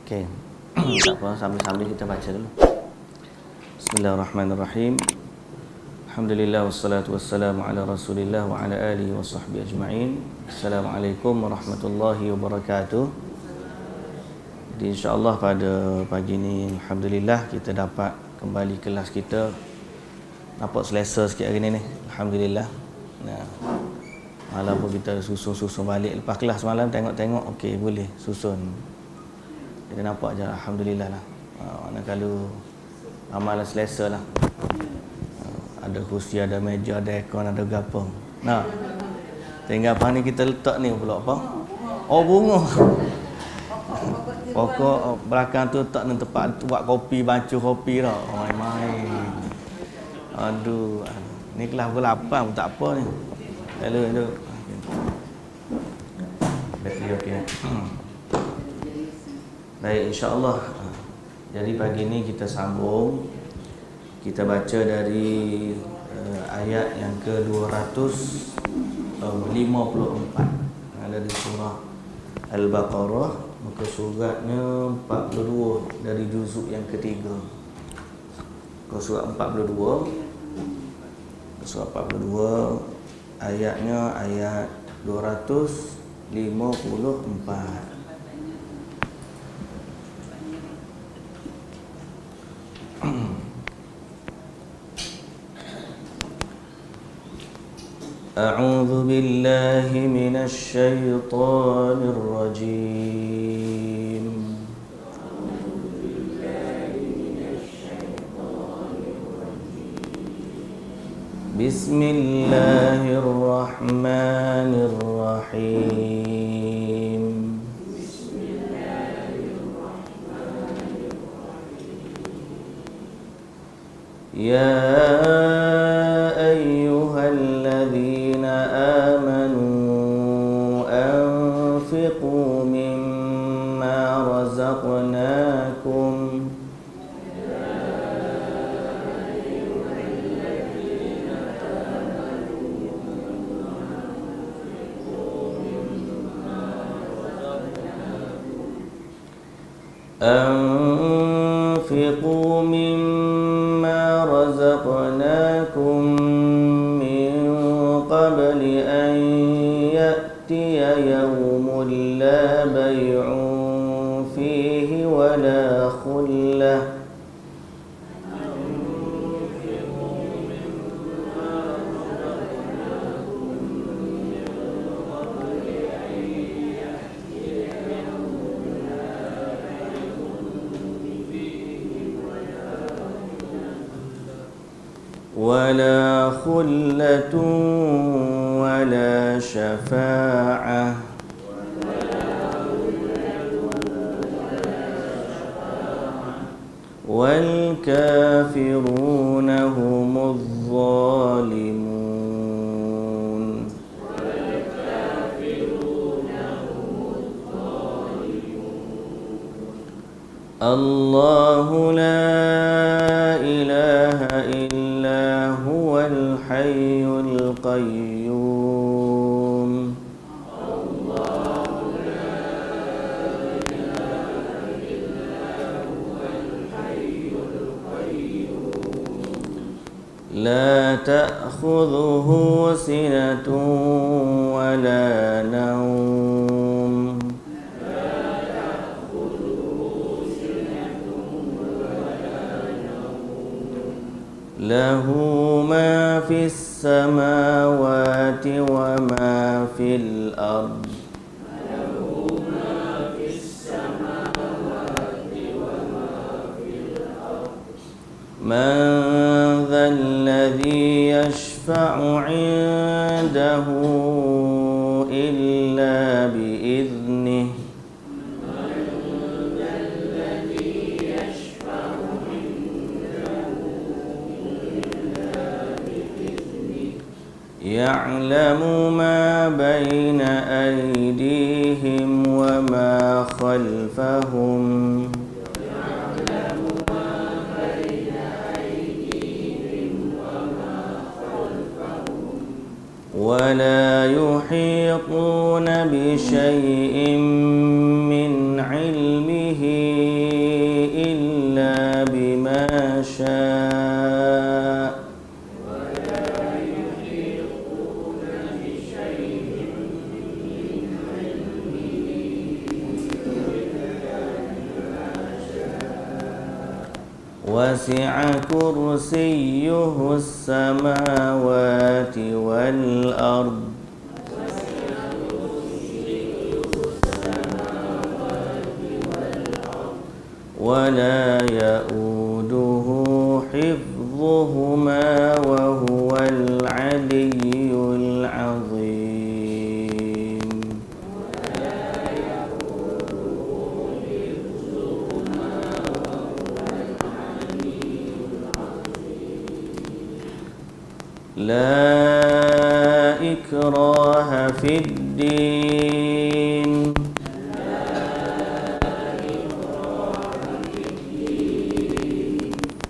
Okey. Tak apa, sambil-sambil kita baca dulu. Bismillahirrahmanirrahim. Alhamdulillah wassalatu wassalamu ala Rasulillah wa ala alihi wa sahbihi ajma'in. Assalamualaikum warahmatullahi wabarakatuh. Jadi insya-Allah pada pagi ni alhamdulillah kita dapat kembali kelas kita. Nampak selesa sikit hari ni. Alhamdulillah. Nah. Malam pun kita susun balik lepas kelas malam, tengok-tengok okey boleh susun. Kita nampak je alhamdulillah lah. Mana kalau amalan selesa lah. Ada kursi, ada meja, ada aircon, ada gapo. Nah. Tinggal apa ni kita letak ni pula apa? Oh, bunga. Pokok belakang tu letak ni tempat buat kopi, bancuh kopi dah. Main-main. Aduh. Ni kelas pukul 8 pun tak apa ni. Hello. Bateri okey. Baik, insya-Allah. Jadi pagi ni kita sambung. Kita baca dari ayat yang ke-254 dari surah Al-Baqarah, muka suratnya 42 dari juzuk yang ketiga. Muka surat 42. Surah 42 ayatnya ayat 254. A'udzu billahi minasy syaithanir rajim. Bismillahirrahmanirrahim. Ya ayyuhalladzina amanu anfiqu mimma razaqnakum أنفقوا مما رزقناكم من قبل أن يأتي يوم لا بيع فيه ولا خلة ولا خلة ولا شفاعة والكافرون هم الظالمون الله لا إله إلا هو الحي القيوم لا تأخذه سنة ولا نوم له ما في السماوات وما في الأرض من ذا الذي يشفع عنده إلا بإذنه يعلم ما بين أيديهم وما خلفهم ولا يحيطون بشيء من علمه شاء وسع كرسيه السماوات والأرض ولا يؤوده حفظهما وهو العلي العظيم لا إكراه في الدين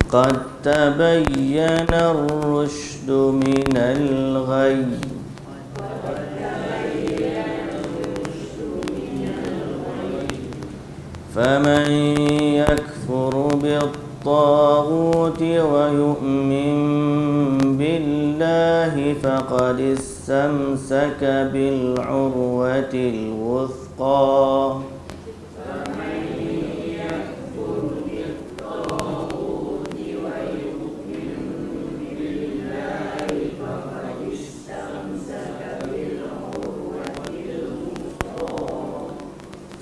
قد تبين الرشد من الغي فمن يكفر بالطاغوت ويؤمن بالله فقد استمسك بالعروة الوثقى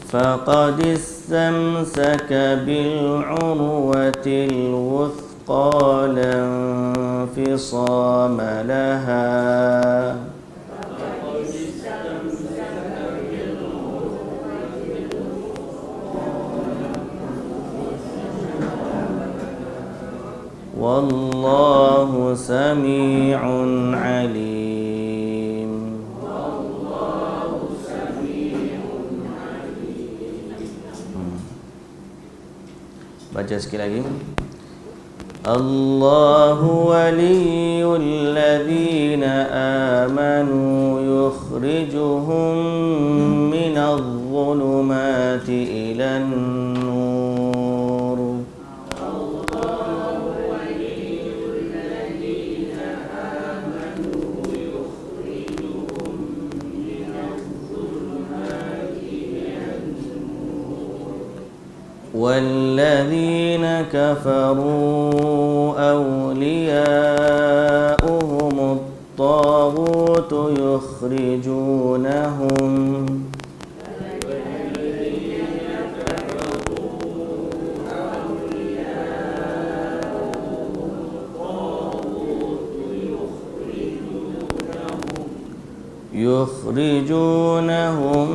فقد استمسك بالعروة الوثقى لا انفصام لها والله سميع عليم. Baca sekali lagi. Allahu waliyul ladzina amanu yukhrijuhum minadh dhulumati ilan nur. Allahu waliyul ladzina amanu yukhrijuhum minadh dhulumati ilan nur. والذين كفروا أولياؤهم الطاغوت يخرجونهم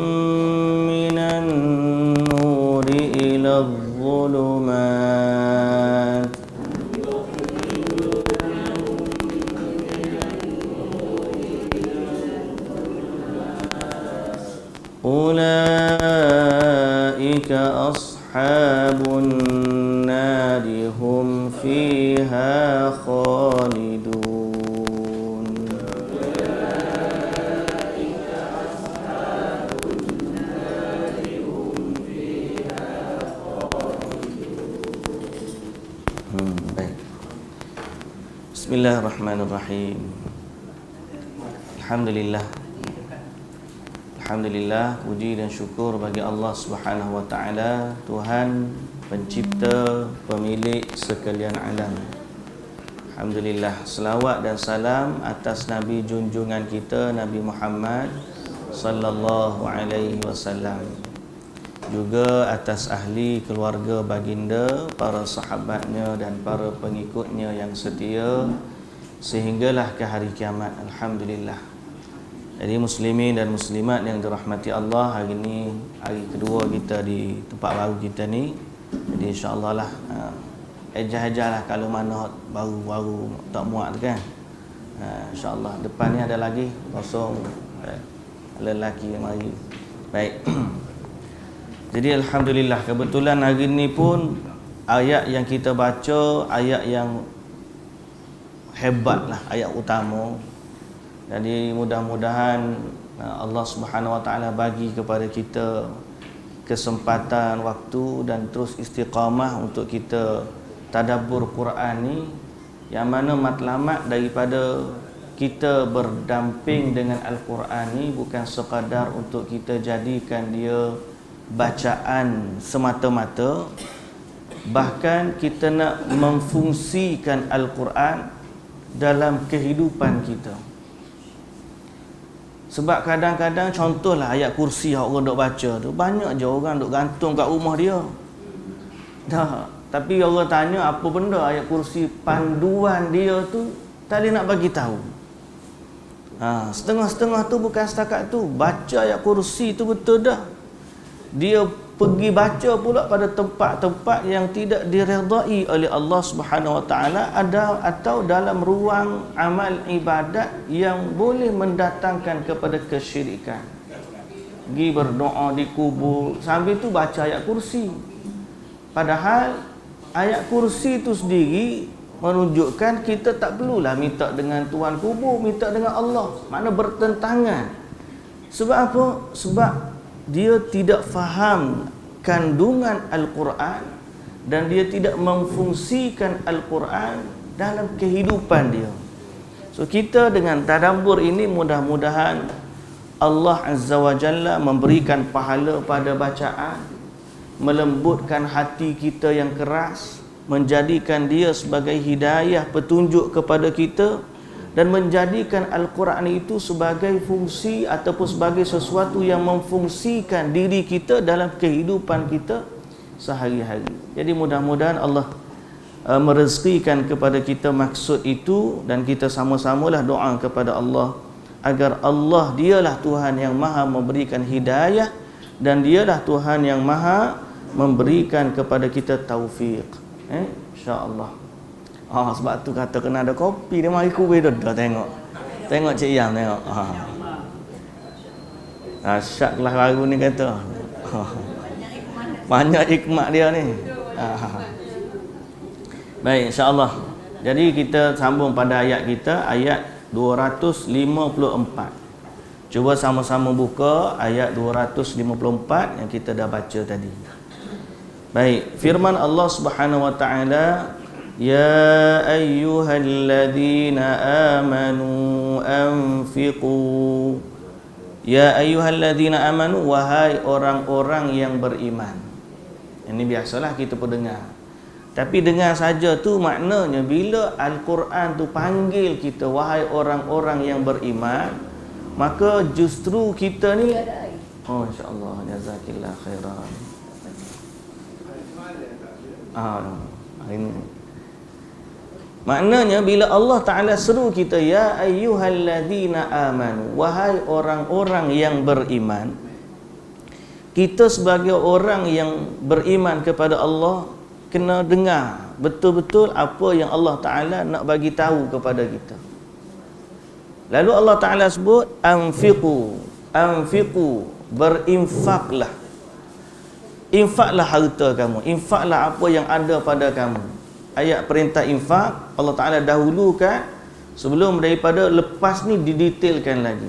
من النور إلى الظلمات أولئك أصحاب النار هم فيها خالدون. Bismillahirrahmanirrahim. Alhamdulillah, puji dan syukur bagi Allah Subhanahu wa taala, Tuhan pencipta, pemilik sekalian alam. Alhamdulillah, selawat dan salam atas Nabi junjungan kita Nabi Muhammad sallallahu alaihi wasallam. Juga atas ahli keluarga baginda, para sahabatnya dan para pengikutnya yang setia sehinggalah ke hari kiamat. Alhamdulillah. Jadi muslimin dan muslimat yang dirahmati Allah, hari ini hari kedua kita di tempat baru kita ni. Jadi insya-Allah lah ejah-ejahlah kalau mana baru-baru tak muat kan. Insya-Allah depan ni ada lagi kosong lelaki yang mari. Baik. Jadi alhamdulillah, kebetulan hari ini pun ayat yang kita baca ayat yang hebat lah, ayat utama. Jadi mudah-mudahan Allah Subhanahu wa taala bagi kepada kita kesempatan waktu dan terus istiqamah untuk kita tadabbur Quran ni, yang mana matlamat daripada kita berdamping dengan Al-Quran ni bukan sekadar untuk kita jadikan dia bacaan semata-mata, bahkan kita nak memfungsikan Al-Quran dalam kehidupan kita. Sebab kadang-kadang contohlah ayat kursi yang orang duk baca tu, banyak je orang duk gantung kat rumah dia. Dah, tapi orang tanya apa benda ayat kursi, panduan dia tu tak boleh nak bagi tahu. Setengah-setengah tu bukan setakat tu, baca ayat kursi tu betul dah, dia pergi baca pula pada tempat-tempat yang tidak diredai oleh Allah Subhanahu Wa Taala, ada atau dalam ruang amal ibadat yang boleh mendatangkan kepada kesyirikan. Pergi berdoa di kubur, sambil tu baca ayat kursi. Padahal ayat kursi itu sendiri menunjukkan kita tak perlulah minta dengan tuan kubur, minta dengan Allah. Makna bertentangan. Sebab apa? Sebab dia tidak faham kandungan Al-Quran dan dia tidak memfungsikan Al-Quran dalam kehidupan dia. So kita dengan tadabbur ini mudah-mudahan Allah Azza wa Jalla memberikan pahala pada bacaan, melembutkan hati kita yang keras, menjadikan dia sebagai hidayah, petunjuk kepada kita, dan menjadikan Al-Quran itu sebagai fungsi ataupun sebagai sesuatu yang memfungsikan diri kita dalam kehidupan kita sehari-hari. Jadi mudah-mudahan Allah merezekikan kepada kita maksud itu, dan kita sama-samalah doa kepada Allah agar Allah dialah Tuhan yang maha memberikan hidayah, dan dialah Tuhan yang maha memberikan kepada kita taufik. InsyaAllah. Sebab tu kata kena ada kopi, dia mari kuih dah tengok. Tengok Cik Yang tengok. Syak kelas baru ni kata. Banyak hikmat dia ni. Baik, insyaAllah. Jadi kita sambung pada ayat kita, ayat 254. Cuba sama-sama buka ayat 254 yang kita dah baca tadi. Baik, firman Allah Subhanahu wa taala, ya ayyuhalladzina amanu anfiqu. Ya ayyuhalladzina amanu, wahai orang-orang yang beriman. Ini biasalah kita pendengar. Tapi dengar saja tu maknanya bila Al-Quran tu panggil kita wahai orang-orang yang beriman, maka justru kita ni, oh insya-Allah, jazakillah khairan. Ini maknanya bila Allah Ta'ala seru kita, ya ayyuhalladzina amanu, wahai orang-orang yang beriman, kita sebagai orang yang beriman kepada Allah kena dengar betul-betul apa yang Allah Ta'ala nak bagi tahu kepada kita. Lalu Allah Ta'ala sebut anfiqu, berinfaklah. Infaklah harta kamu, infaklah apa yang ada pada kamu. Ayat perintah infak Allah Ta'ala dahulukan sebelum daripada lepas ni didetailkan lagi.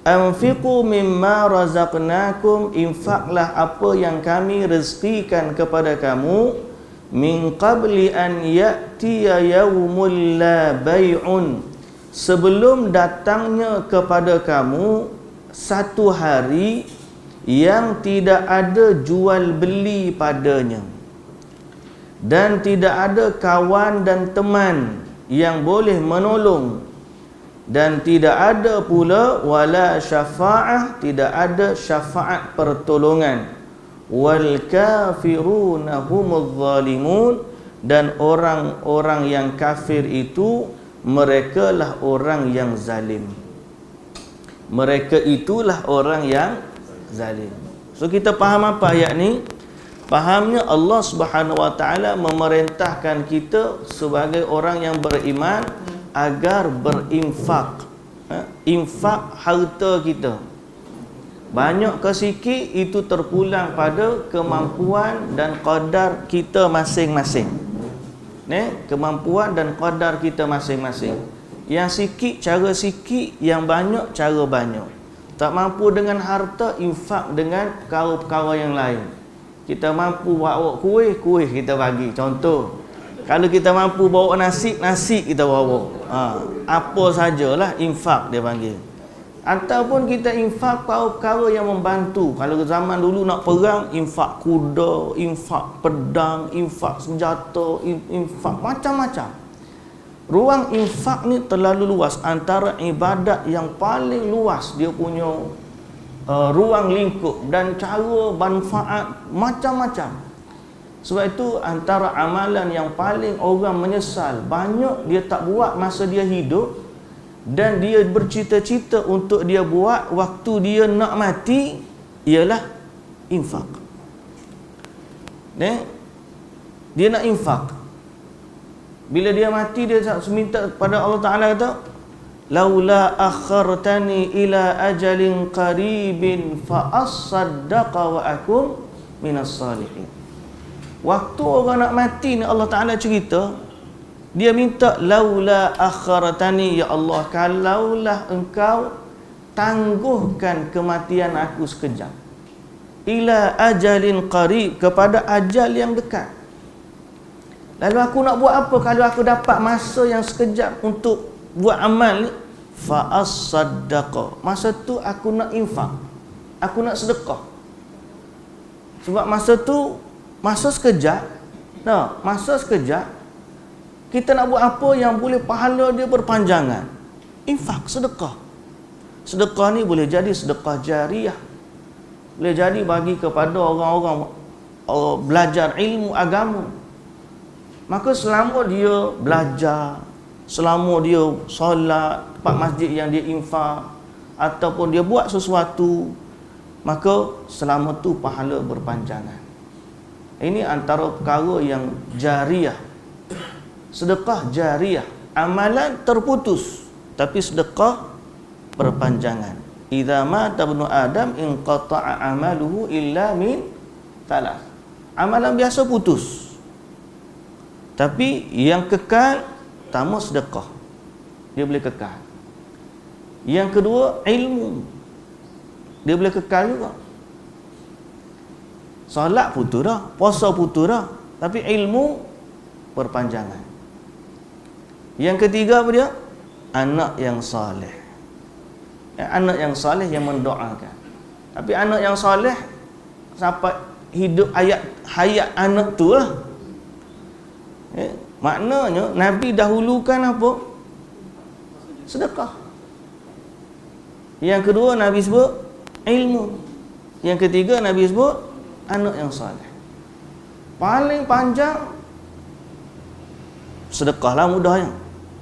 Anfiqu mimma razaqnakum, infaklah apa yang kami rezekikan kepada kamu, min qabli an ya'tiya yaumul la bay'un, sebelum datangnya kepada kamu satu hari yang tidak ada jual beli padanya, dan tidak ada kawan dan teman yang boleh menolong, dan tidak ada pula wala syafa'ah, tidak ada syafaat pertolongan, wal kafiruna humudz zalimun, dan orang-orang yang kafir itu merekalah orang yang zalim. Mereka itulah orang yang zalim. So kita faham apa ayat ni? Fahamnya Allah Subhanahu wa taala memerintahkan kita sebagai orang yang beriman agar berinfak. Infak harta kita. Banyak ke sikit itu terpulang pada kemampuan dan qadar kita masing-masing. Kemampuan dan qadar kita masing-masing. Yang sikit cara sikit, yang banyak cara banyak. Tak mampu dengan harta, infak dengan perkara-perkara yang lain. Kita mampu bawa kuih kita bagi. Contoh, Kalau kita mampu bawa nasi kita bawa. Apa sajalah infak dia panggil. Ataupun kita infak perkara yang membantu. Kalau zaman dulu nak perang, infak kuda, infak pedang, infak senjata, infak macam-macam. Ruang infak ni terlalu luas. Antara ibadat yang paling luas dia punya ruang lingkup dan cara manfaat macam-macam. Sebab itu antara amalan yang paling orang menyesal, banyak dia tak buat masa dia hidup dan dia bercita-cita untuk dia buat waktu dia nak mati, ialah infak. Dia nak infak. Bila dia mati, dia minta kepada Allah Ta'ala, kata, laula akhartani ila ajalin qaribin fa as-saddaqa wa akum minas salihin. Waktu orang nak mati ni, Allah Ta'ala cerita, dia minta, laula akhartani, ya Allah, kalaulah engkau tangguhkan kematian aku sekejap, ila ajalin qarib, kepada ajal yang dekat. Lalu aku nak buat apa kalau aku dapat masa yang sekejap untuk buat amal ni? Fa as-saddaqa, masa tu aku nak infak, aku nak sedekah. Sebab masa tu masa sekejap. Masa sekejap kita nak buat apa yang boleh pahala dia berpanjangan? Infak, sedekah. Sedekah ni boleh jadi sedekah jariah, boleh jadi bagi kepada orang-orang belajar ilmu agama. Maka selama dia belajar, selama dia solat, tempat masjid yang dia infak, ataupun dia buat sesuatu, maka selama tu pahala berpanjangan. Ini antara perkara yang jariah. Sedekah jariah, amalan terputus, tapi sedekah berpanjangan. Idza mata ibnu Adam inqata'a amaluhu illa min thalath. Amalan biasa putus, tapi yang kekal pertama sedekah, dia boleh kekal. Yang kedua ilmu, dia boleh kekal juga. Solat putus dah, puasa putus dah, tapi ilmu berpanjangan. Yang ketiga apa dia? Anak yang soleh. Anak yang soleh yang mendoakan. Tapi anak yang soleh sampai hidup hayat anak tu lah. Maknanya Nabi dahulukan apa? Sedekah. Yang kedua Nabi sebut ilmu. Yang ketiga Nabi sebut anak yang soleh. Paling panjang sedekahlah mudahnya,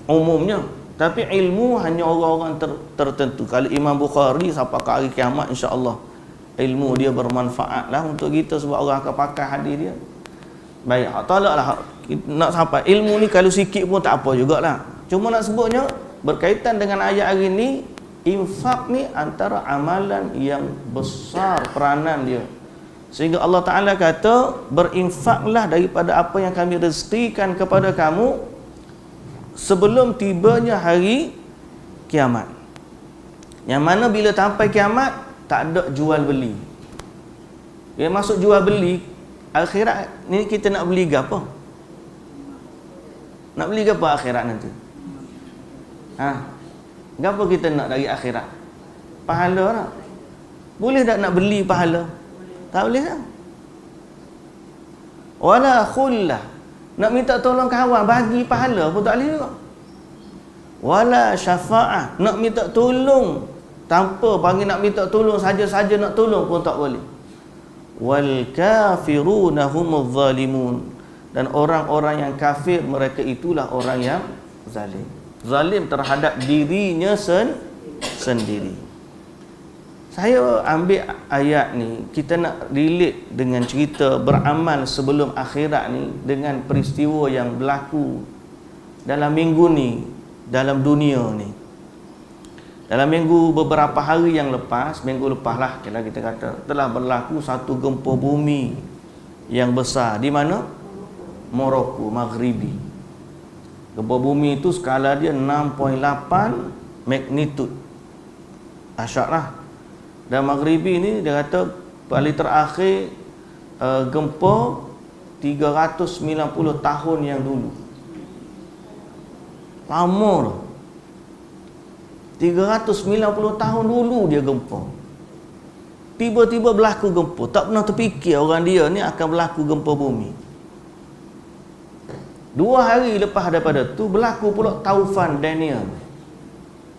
umumnya. Tapi ilmu hanya orang-orang tertentu. Kalau Imam Bukhari sampai ke hari kiamat, insya-Allah ilmu dia bermanfaat lah untuk kita, sebab orang akan pakai hadis dia. Baik, tolaklah nak sampai ilmu ni, kalau sikit pun tak apa jugalah. Cuma nak sebutnya berkaitan dengan ayat hari ni, infak ni antara amalan yang besar peranan dia. Sehingga Allah Ta'ala kata, berinfaklah daripada apa yang kami rezekikan kepada kamu sebelum tibanya hari kiamat. Yang mana bila sampai kiamat, tak ada jual beli. Dia masuk jual beli, akhirat ni kita nak beli ke apa? Nak beli ke apa akhirat nanti? Apa kita nak dari akhirat? Pahala tak? Boleh tak nak beli pahala? Tak boleh tak? Wala khullah, nak minta tolong kawan bagi pahala pun tak boleh juga. Wala syafa'ah, nak minta tolong tanpa bagi nak minta tolong, saja-saja nak tolong pun tak boleh. Wal kafiruna humuz zalimun, dan orang-orang yang kafir mereka itulah orang yang zalim. Zalim terhadap dirinya sendiri. Saya ambil ayat ni, kita nak relate dengan cerita beramal sebelum akhirat ni dengan peristiwa yang berlaku dalam minggu ni, dalam dunia ni. Dalam minggu beberapa hari yang lepas, minggu lepas lah kita kata, telah berlaku satu gempa bumi yang besar. Di mana? Morocco, Maghribi. Gempa bumi itu skala dia 6.8 magnitude. Dahsyat lah. Dan Maghribi ni dia kata paling terakhir gempa 390 tahun yang dulu. Lama dah. 390 tahun dulu dia gempa. Tiba-tiba berlaku gempa. Tak pernah terfikir orang dia ni akan berlaku gempa bumi. 2 hari lepas daripada tu berlaku pula taufan Daniel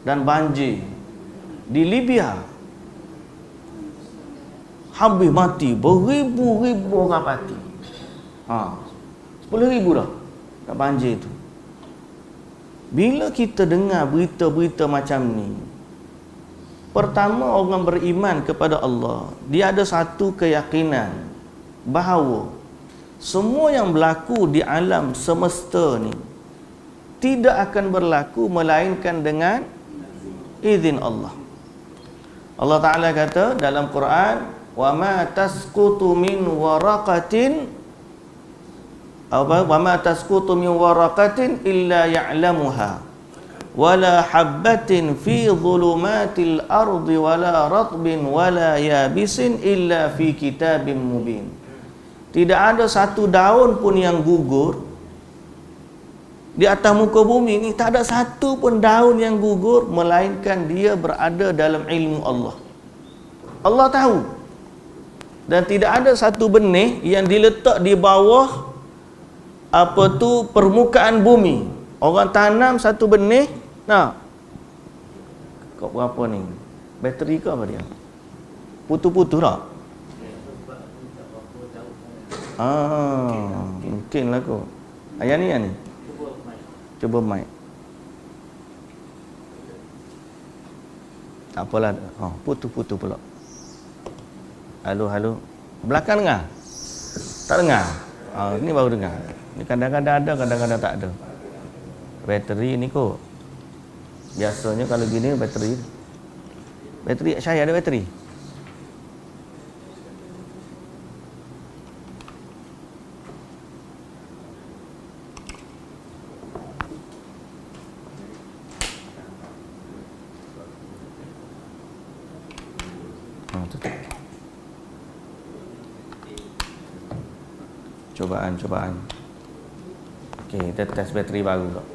dan banjir di Libya. Habis mati beribu-ribu orang mati. 10,000 dah kat banjir tu. Bila kita dengar berita-berita macam ni, pertama orang beriman kepada Allah, dia ada satu keyakinan bahawa semua yang berlaku di alam semesta ni tidak akan berlaku melainkan dengan izin Allah. Allah Ta'ala kata dalam Quran, wa ma tasqutu min waraqatin wa ma tasqutu min waraqatin illa ya'lamuha wala habbatin fi dhulumatil ardi wala ratbin wala yabisin illa fi kitabim mubin. Tidak ada satu daun pun yang gugur di atas muka bumi ni, tak ada satu pun daun yang gugur melainkan dia berada dalam ilmu Allah. Allah tahu. Dan tidak ada satu benih yang diletak di bawah permukaan bumi. Orang tanam satu benih, kau berapa ni? Bateri ke apa dia? Putus-putus tak? Mungkin lah kot. Yang ni cuba mic. Tak apalah. Putus-putus pula. Halo. Belakang dengar? Tak dengar? Ni baru dengar. Ni kadang-kadang ada, kadang-kadang tak ada. Bateri ni kot. Biasanya kalau gini bateri saya ada bateri. Cobaan. Okey, kita test bateri baru tak?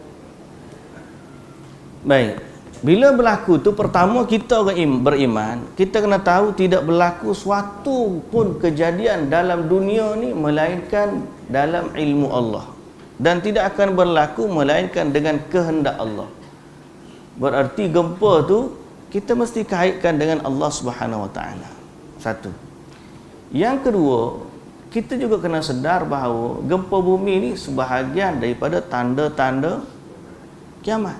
Baik. Bila berlaku tu, pertama kita orang beriman, kita kena tahu tidak berlaku suatu pun kejadian dalam dunia ni melainkan dalam ilmu Allah, dan tidak akan berlaku melainkan dengan kehendak Allah. Berarti gempa tu kita mesti kaitkan dengan Allah Subhanahu Wa Taala. Satu. Yang kedua, kita juga kena sedar bahawa gempa bumi ni sebahagian daripada tanda-tanda kiamat.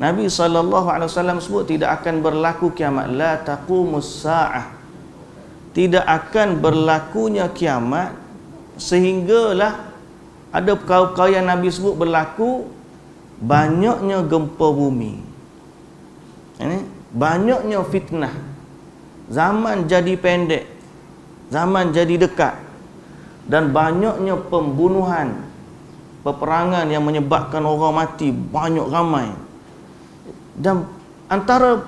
Nabi SAW sebut tidak akan berlaku kiamat. La taqumus sa'ah. Tidak akan berlakunya kiamat sehinggalah ada perkara-perkara yang Nabi sebut berlaku, banyaknya gempa bumi. Banyaknya fitnah. Zaman jadi pendek, zaman jadi dekat, dan banyaknya pembunuhan, peperangan yang menyebabkan orang mati banyak ramai. Dan antara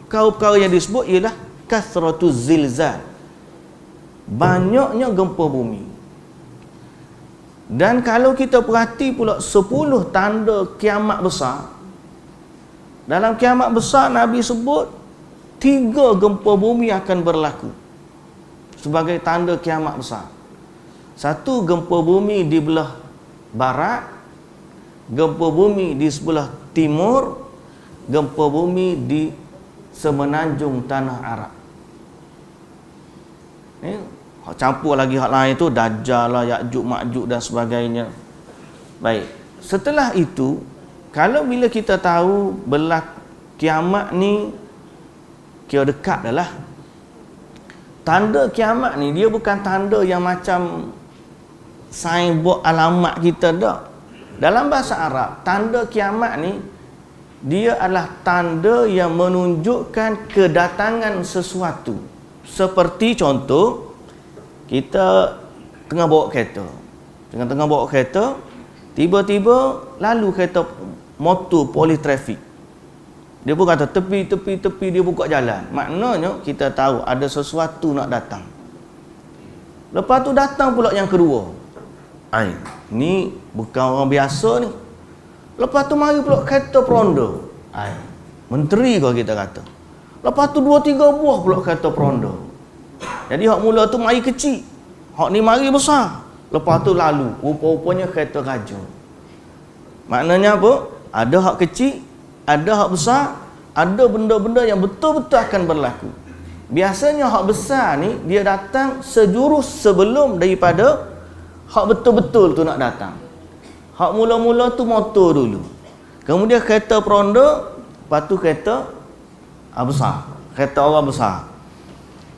perkara yang disebut ialah kathratuz zilzal, banyaknya gempa bumi. Dan kalau kita perhati pula 10 tanda kiamat besar, dalam kiamat besar Nabi sebut 3 gempa bumi akan berlaku sebagai tanda kiamat besar. Satu, gempa bumi di belah barat, gempa bumi di sebelah timur, gempa bumi di semenanjung tanah Arab. Campur lagi hal lain tu, Dajjal lah, Ya'juj Ma'juj dan sebagainya. Baik, setelah itu, kalau bila kita tahu berlaku kiamat ni kira dekat dah lah. Tanda kiamat ni dia bukan tanda yang macam signboard alamat kita dah. Dalam bahasa Arab, tanda kiamat ni dia adalah tanda yang menunjukkan kedatangan sesuatu. Seperti contoh, kita tengah bawa kereta. Tengah bawa kereta, tiba-tiba lalu kereta motor polis trafik. Dia pun kata tepi, dia buka jalan. Maknanya kita tahu ada sesuatu nak datang. Lepas tu datang pula yang kedua. Ni bukan orang biasa ni. Lepas tu mari pula kereta peronda. Menteri kau kita kata. Lepas tu 2-3 buah pula kereta peronda. Jadi hak mula tu mari kecil. Hak ni mari besar. Lepas tu lalu. Rupa-rupanya kereta raja. Maknanya apa? Ada hak kecil, ada hak besar, ada benda-benda yang betul-betul akan berlaku. Biasanya hak besar ni dia datang sejurus sebelum daripada hak betul-betul tu nak datang. Hak mula-mula tu motor dulu. Kemudian kereta peronda, lepas tu kereta besar. Kereta orang besar.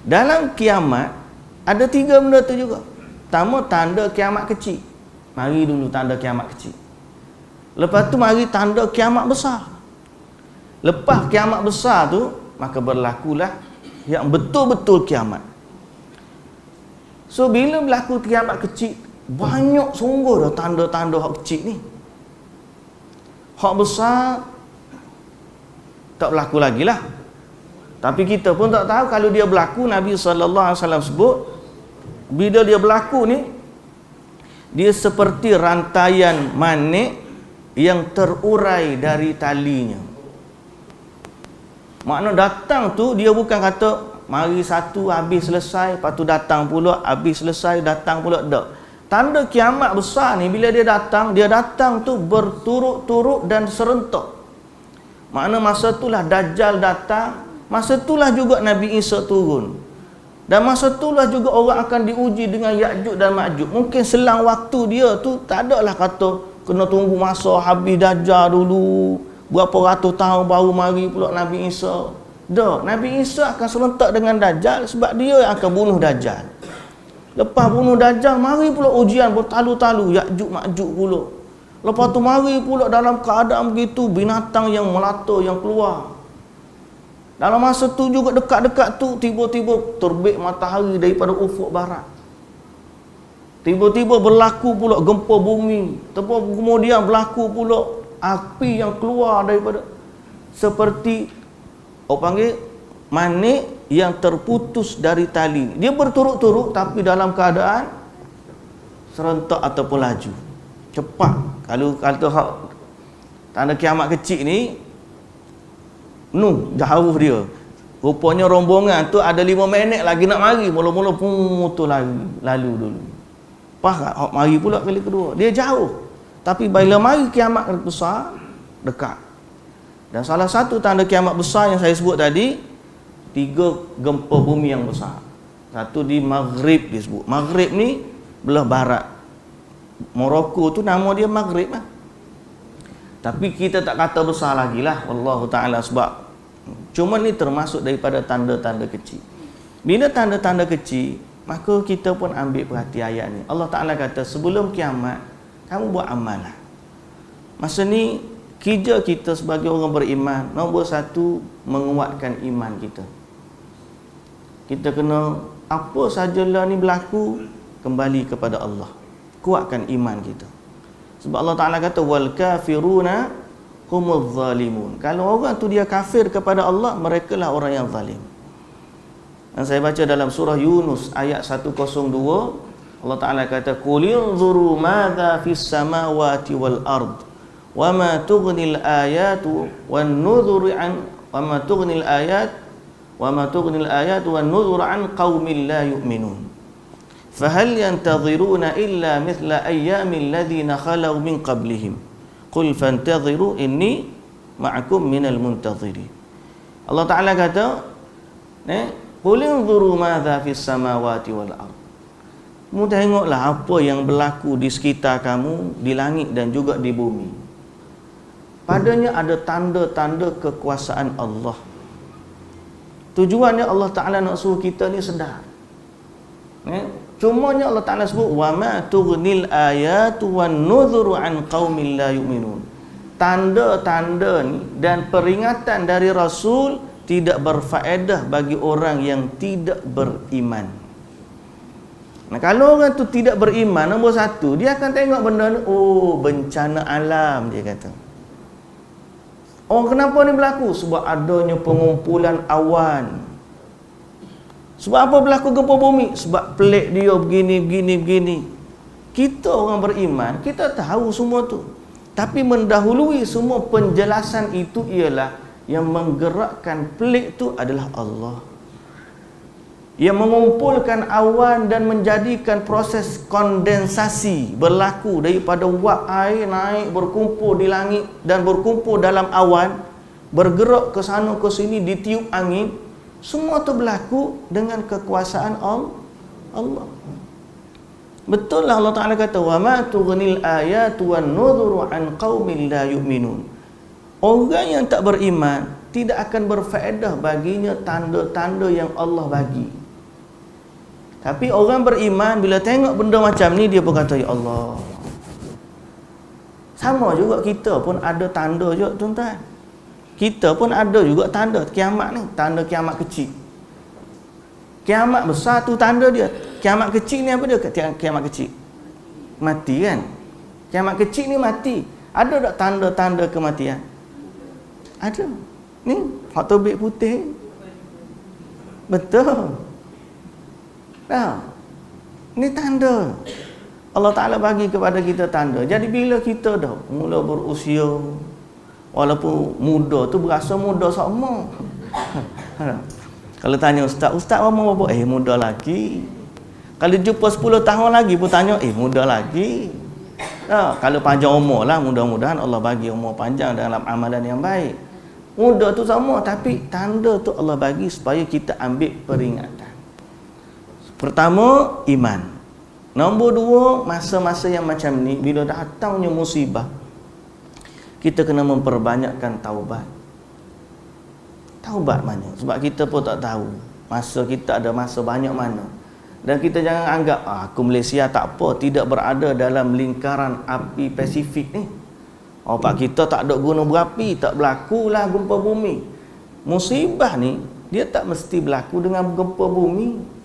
Dalam kiamat ada 3 benda tu juga. Pertama, tanda kiamat kecil. Mari dulu tanda kiamat kecil. Lepas tu mari tanda kiamat besar. Lepas kiamat besar tu, maka berlakulah yang betul-betul kiamat. So bila berlaku kiamat kecil, banyak sungguh dah tanda-tanda hak kecil ni. Hak besar tak berlaku lagi lah. Tapi kita pun tak tahu kalau dia berlaku. Nabi SAW sebut, bila dia berlaku ni, dia seperti rantaian manik yang terurai dari talinya. Makna datang tu dia bukan kata mari satu habis selesai, lepas tu datang pula, habis selesai, datang pula. Tak. Tanda kiamat besar ni bila dia datang tu berturut-turut dan serentak. Makna masa itulah Dajjal datang, masa itulah juga Nabi Isa turun. Dan masa itulah juga orang akan diuji dengan Ya'juj dan Ma'juj. Mungkin selang waktu dia tu tak adalah kata kena tunggu masa habis Dajjal dulu, berapa ratus tahun baru mari pula Nabi Isa. Tak, Nabi Isa akan serentak dengan Dajjal sebab dia yang akan bunuh Dajjal. Lepas bunuh Dajjal, mari pula ujian bertalu-talu, Ya'juj Ma'juj pula. Lepas tu mari pula dalam keadaan begitu, binatang yang melata yang keluar. Dalam masa tu juga dekat-dekat tu, tiba-tiba terbit matahari daripada ufuk barat. Tiba-tiba berlaku pula gempa bumi. Kemudian berlaku pula api yang keluar daripada, seperti orang panggil manik yang terputus dari tali. Dia berturut-turut tapi dalam keadaan serentak ataupun laju. Cepat. Kalau hak tanda kiamat kecil ni, jauh dia. Rupanya rombongan tu ada 5 minit lagi nak mari. Mula-mula tu lalu dulu. Pas mari pula kali kedua. Dia jauh. Tapi bila mari kiamat besar, dekat. Dan salah satu tanda kiamat besar yang saya sebut tadi, 3 gempa bumi yang besar. Satu di Maghrib disebut. Maghrib ni belah barat. Morocco tu nama dia Maghrib lah. Tapi kita tak kata besar lagi lah, wallahu ta'ala, sebab cuma ni termasuk daripada tanda-tanda kecil. Bila tanda-tanda kecil, maka kita pun ambil perhati ayat ni. Allah Ta'ala kata, sebelum kiamat kamu buat amal lah. Masa ni kerja kita sebagai orang beriman, nombor 1, menguatkan iman kita. Kita kena, apa sajalah ni berlaku, kembali kepada Allah. Kuatkan iman kita. Sebab Allah Ta'ala kata, wal kafiruna humuz zalimun. Kalau orang tu dia kafir kepada Allah, mereka lah orang yang zalim. Dan saya baca dalam surah Yunus ayat 102, Allah Ta'ala kata, qulinzuru madza fis samawati wal ard wama tughnil ayatu wan nuzuru an wama tughnil ayat wan nuzuru an qaumin la yu'minun. فهل ينتظرون إلا مثل أيام الذين خلوا من قبلهم قل فانتظروا إني معكم من المنتظرين. Allah Ta'ala kata, qul inzuru madza fis samawati wal ard. Kamu tengoklah apa yang berlaku di sekitar kamu, di langit dan juga di bumi. Padanya ada tanda-tanda kekuasaan Allah. Tujuannya Allah Ta'ala nak suruh kita ni sedar. Cumanya Allah Ta'ala sebut, wa ma tughnil ayatu wan nuzuru an qaumin la yu'minun. Tanda-tanda ni dan peringatan dari Rasul tidak berfaedah bagi orang yang tidak beriman. Nah, kalau orang tu tidak beriman, nombor 1, dia akan tengok benda ni, bencana alam, dia kata. Kenapa ni berlaku? Sebab adanya pengumpulan awan. Sebab apa berlaku gempa bumi? Sebab pelik dia begini. Kita orang beriman, kita tahu semua tu. Tapi mendahului semua penjelasan itu ialah yang menggerakkan pelik tu adalah Allah. Yang mengumpulkan awan dan menjadikan proses kondensasi berlaku daripada wap air naik berkumpul di langit dan berkumpul dalam awan, bergerak ke sana ke sini ditiup angin. Semua tu berlaku dengan kekuasaan Allah. Betul lah Allah Ta'ala kata, wa ma tughnil ayatu wan nudhuru an qaumin la yu'minun. Orang yang tak beriman tidak akan berfaedah baginya tanda-tanda yang Allah bagi. Tapi orang beriman bila tengok benda macam ni, dia pun kata, ya Allah. Sama juga kita pun ada tanda juga tuan-tuan. Kita pun ada juga tanda kiamat ni, tanda kiamat kecil. Kiamat besar tu tanda dia. Kiamat kecil ni apa dia? Kiamat kecil mati kan? Kiamat kecil ni mati. Ada tak tanda-tanda kematian? Ada. Ni fotobik putih. Betul. Nah, ni tanda. Allah Ta'ala bagi kepada kita tanda. Jadi bila kita dah mula berusia, walaupun muda tu berasa muda sama. Kalau tanya ustaz berapa? Muda lagi. Kalau jumpa 10 tahun lagi pun tanya, muda lagi. Kalau panjang umur lah, mudah-mudahan Allah bagi umur panjang dalam amalan yang baik. Muda tu sama, tapi tanda tu Allah bagi supaya kita ambil peringatan. Pertama, iman. Nombor 2, masa-masa yang macam ni, bila datangnya musibah, kita kena memperbanyakkan taubat. Taubat mana? Sebab kita pun tak tahu masa kita ada masa banyak mana. Dan kita jangan anggap aku Malaysia tak apa, tidak berada dalam lingkaran api Pasifik ni. Pak kita tak ada gunung berapi, tak berlakulah gempa bumi. Musibah ni dia tak mesti berlaku dengan gempa bumi.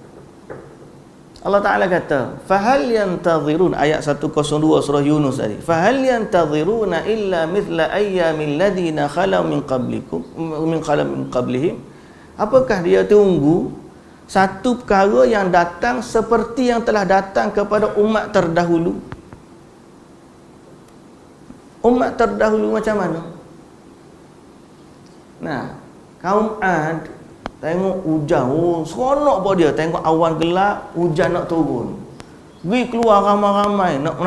Allah Ta'ala kata, fahal yantazirun, ayat 102 surah Yunus tadi, fahal yantaziruna illa mithla ayyamil ladina khalau min qablihim. Apakah dia tunggu satu perkara yang datang seperti yang telah datang kepada umat terdahulu? Umat terdahulu macam mana? Nah, kaum Ad tengok hujan, seronok pun dia tengok awan gelap, hujan nak turun. Pergi keluar ramai-ramai nak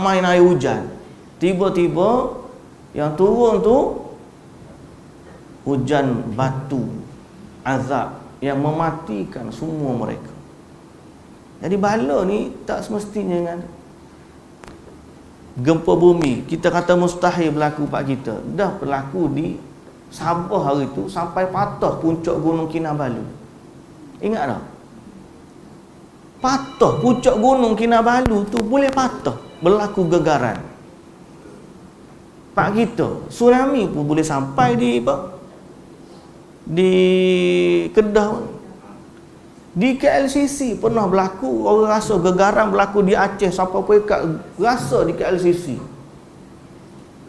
main air hujan. Tiba-tiba yang turun tu hujan batu azab yang mematikan semua mereka. Jadi bala ni tak semestinya dengan gempa bumi. Kita kata mustahil berlaku pak kita. Dah berlaku di Sabah hari tu sampai patah puncak Gunung Kinabalu. Ingat tak? Patah puncak Gunung Kinabalu tu boleh patah, berlaku gegaran. Pak kita, tsunami pun boleh sampai di Kedah. Di KLCC pernah berlaku, orang rasa gegaran berlaku di Aceh sampai pekat rasa di KLCC.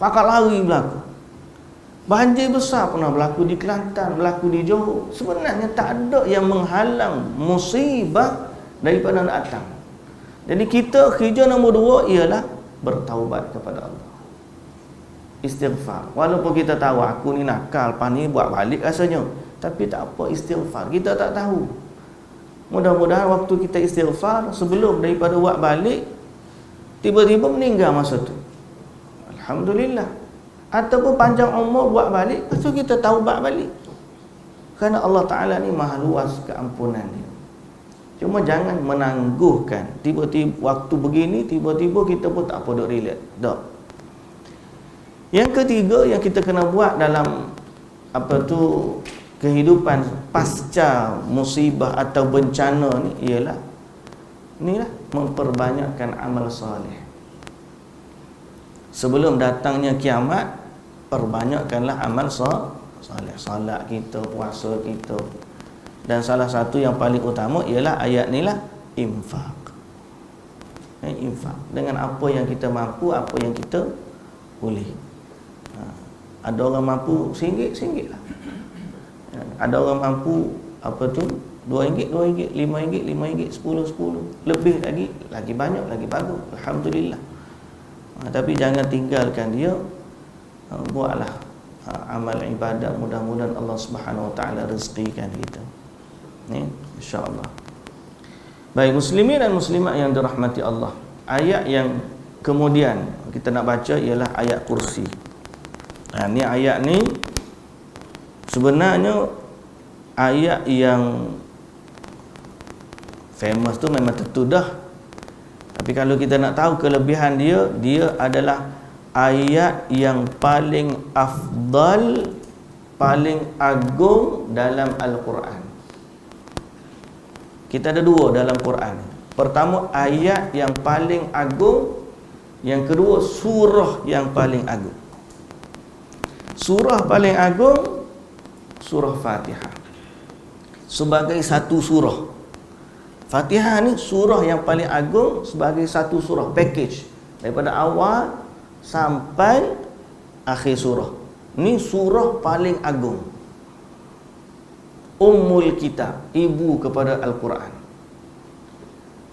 Pakat lari berlaku. Banjir besar pernah berlaku di Kelantan, berlaku di Johor. Sebenarnya tak ada yang menghalang musibah daripada datang. Jadi kita kerja nombor 2 ialah bertaubat kepada Allah. Istighfar. Walaupun kita tahu aku ni nakal, pani buat balik rasanya, tapi tak apa, istighfar. Kita tak tahu. Mudah-mudahan waktu kita istighfar sebelum daripada buat balik, tiba-tiba meninggal masa tu. Alhamdulillah. Ataupun panjang umur buat balik, lepas tu kita taubat balik. Kerana Allah Ta'ala ni maha luas keampunan dia. Cuma jangan menangguhkan. Tiba-tiba waktu begini, tiba-tiba kita pun tak apa duk relax. Tak. Yang ketiga yang kita kena buat dalam kehidupan pasca musibah atau bencana ni ialah memperbanyakkan amal soleh. Sebelum datangnya kiamat, perbanyakkanlah amal soleh. Salat kita, puasa kita. Dan salah satu yang paling utama ialah ayat ni lah, infak. Infak dengan apa yang kita mampu, apa yang kita boleh. Ada orang mampu RM1 lah. Ada orang mampu RM2, RM2, RM5, RM5, RM10, lebih lagi banyak, lagi bagus, alhamdulillah. Tapi jangan tinggalkan dia. Buatlah amal ibadat, mudah-mudahan Allah Subhanahu Wa Taala rezekikan kita. Ni insya-Allah. Baik, muslimin dan muslimat yang dirahmati Allah. Ayat yang kemudian kita nak baca ialah ayat kursi. Ni ayat ni sebenarnya ayat yang famous tu memang tentu dah. Tapi kalau kita nak tahu kelebihan dia, dia adalah ayat yang paling afdal, paling agung dalam Al-Quran. Kita ada dua dalam Quran. Pertama, ayat yang paling agung. Yang kedua, surah yang paling agung. Surah paling agung, surah Fatihah. Sebagai satu surah. Fatihah ni surah yang paling agung sebagai satu surah, package. Daripada awal sampai akhir surah. Ni surah paling agung. Ummul kitab, ibu kepada Al-Quran.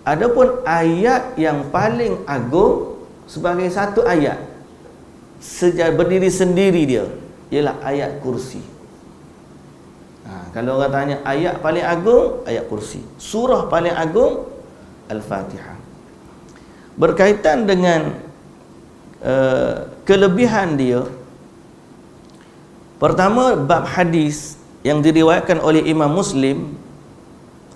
Adapun ayat yang paling agung sebagai satu ayat, berdiri sendiri dia, ialah ayat kursi. Kalau orang tanya ayat paling agung, ayat kursi. Surah paling agung, Al-Fatihah. Berkaitan dengan kelebihan dia, pertama, bab hadis yang diriwayatkan oleh Imam Muslim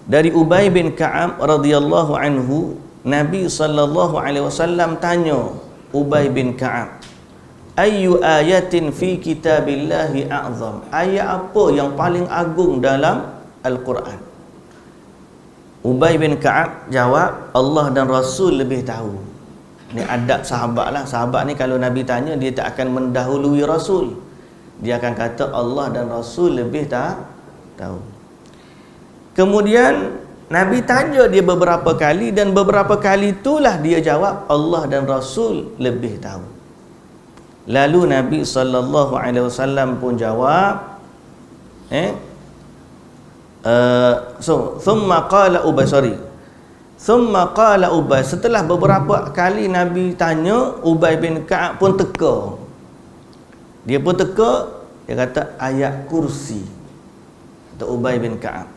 dari Ubay bin Ka'ab radhiyallahu anhu, Nabi sallallahu alaihi wasallam tanya Ubay bin Ka'ab, ayyu ayatin fi kitabillahi a'zam? Ayat apa yang paling agung dalam Al-Quran? Ubay bin Ka'ab jawab, Allah dan Rasul lebih tahu. Ni adab sahabat lah. Sahabat ni kalau Nabi tanya, dia tak akan mendahului Rasul. Dia akan kata Allah dan Rasul lebih tahu. Kemudian Nabi tanya dia beberapa kali, dan beberapa kali itulah dia jawab Allah dan Rasul lebih tahu. Lalu Nabi sallallahu alaihi wasallam pun jawab, thumma qala Ubay, setelah beberapa kali Nabi tanya, Ubay bin Ka'ab pun teka. Dia pun teka, dia kata ayat kursi. Kata Ubay bin Ka'ab.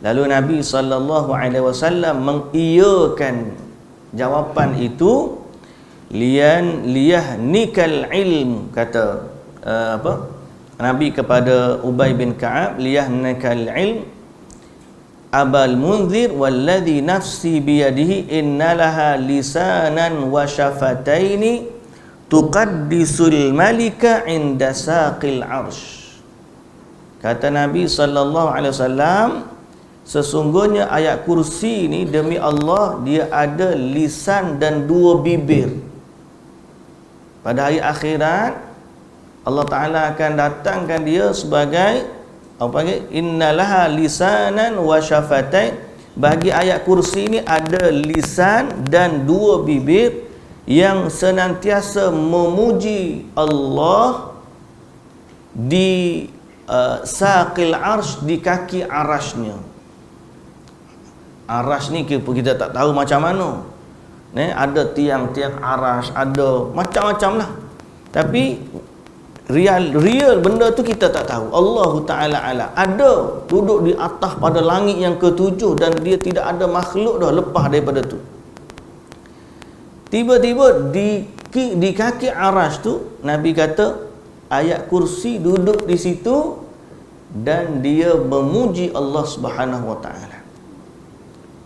Lalu Nabi sallallahu alaihi wasallam mengiyakan jawapan itu, liyahnikal ilm, kata Nabi kepada Ubay bin Ka'ab, liyahnikal ilm Abal Munzir walladhi nafsi biyadihi innalaha lisanan wa syafataini tuqaddisul malika inda saqil arsh. Kata Nabi sallallahu alaihi wasallam, sesungguhnya ayat kursi ni demi Allah dia ada lisan dan dua bibir. Pada hari akhirat Allah Ta'ala akan datangkan dia sebagai innalaha lisanan wa syafatain. Bagi ayat kursi ni ada lisan dan dua bibir yang senantiasa memuji Allah di saqil arsh, di kaki arashnya. Arash ni kita tak tahu macam mana. Ada tiang-tiang arash, ada macam-macam lah. Tapi real benda tu kita tak tahu. Allah Ta'ala ala. Ada duduk di atas pada langit yang ketujuh, dan dia tidak ada makhluk dah lepas daripada tu. Tiba-tiba di kaki arash tu, Nabi kata ayat kursi duduk di situ dan dia memuji Allah Subhanahu Wa Ta'ala.